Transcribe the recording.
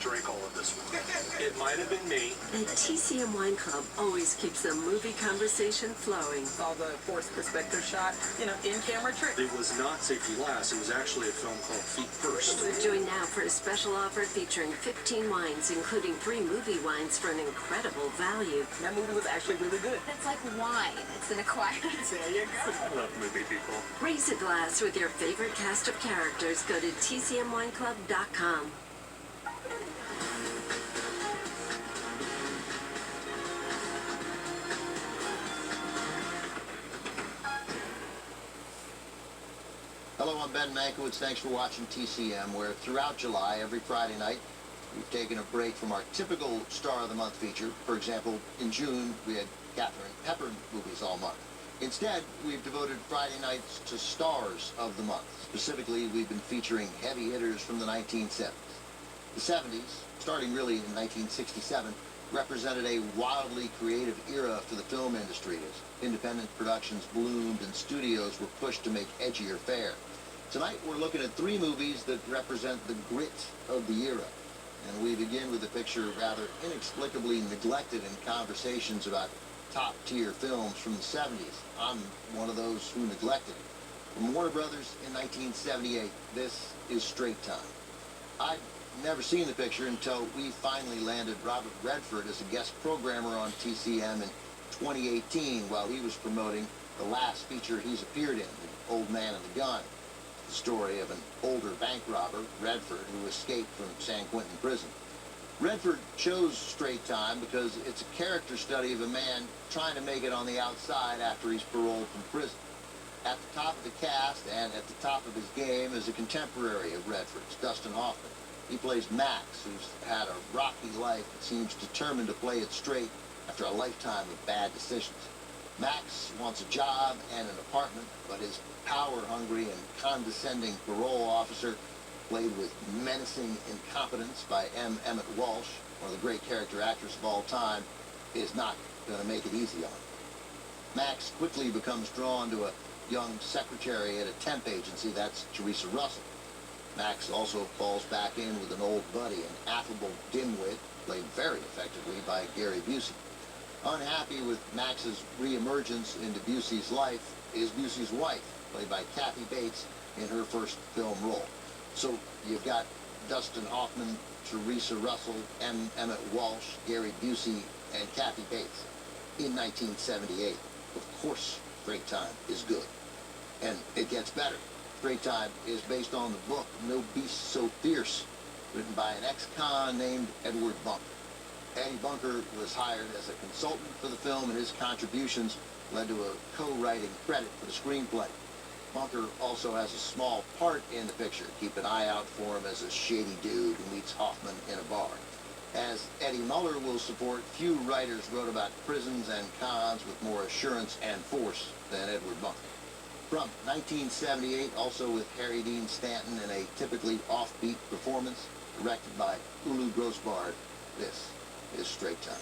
drank all of this wine. It might have been me. The TCM Wine Club always keeps the movie conversation flowing. All the forced perspective shot, in-camera trick. It was not safety last. It was actually a film called Feet First. Join now for a special offer featuring 15 wines, including 3 movie wines for an incredible value. That movie was actually really good. It's like wine. It's an acquired. There you go. I love movie people. Raise a glass with your favorite cast of characters. Go to TCMWineClub.com. Hello, I'm Ben Mankiewicz. Thanks for watching TCM, where throughout July, every Friday night, we've taken a break from our typical Star of the Month feature. For example, in June, we had Katharine Hepburn movies all month. Instead, we've devoted Friday nights to Stars of the Month. Specifically, we've been featuring heavy hitters from the 1970s. The 70s, starting really in 1967, represented a wildly creative era for the film industry as independent productions bloomed and studios were pushed to make edgier fare. Tonight, we're looking at 3 movies that represent the grit of the era. And we begin with a picture rather inexplicably neglected in conversations about top-tier films from the 70s. I'm one of those who neglected it. From Warner Brothers in 1978, this is Straight Time. I'd never seen the picture until we finally landed Robert Redford as a guest programmer on TCM in 2018 while he was promoting the last feature he's appeared in, The Old Man and the Gun. The story of an older bank robber, Redford, who escaped from San Quentin prison. Redford chose Straight Time because it's a character study of a man trying to make it on the outside after he's paroled from prison. At the top of the cast and at the top of his game is a contemporary of Redford's, Dustin Hoffman. He plays Max, who's had a rocky life and seems determined to play it straight after a lifetime of bad decisions. Max wants a job and an apartment, but his power-hungry and condescending parole officer, played with menacing incompetence by M. Emmett Walsh, one of the great character actors of all time, is not going to make it easy on him. Max quickly becomes drawn to a young secretary at a temp agency, that's Teresa Russell. Max also falls back in with an old buddy, an affable dimwit, played very effectively by Gary Busey. Unhappy with Max's reemergence into Busey's life is Busey's wife, played by Kathy Bates in her first film role. So you've got Dustin Hoffman, Teresa Russell, M. Emmett Walsh, Gary Busey, and Kathy Bates in 1978. Of course, Straight Time is good. And it gets better. Straight Time is based on the book No Beast So Fierce, written by an ex-con named Edward Bunker. Eddie Bunker was hired as a consultant for the film, and his contributions led to a co-writing credit for the screenplay. Bunker also has a small part in the picture. Keep an eye out for him as a shady dude who meets Hoffman in a bar. As Eddie Muller will support, few writers wrote about prisons and cons with more assurance and force than Edward Bunker. From 1978, also with Harry Dean Stanton in a typically offbeat performance, directed by Ulu Grossbard, this is Straight Time.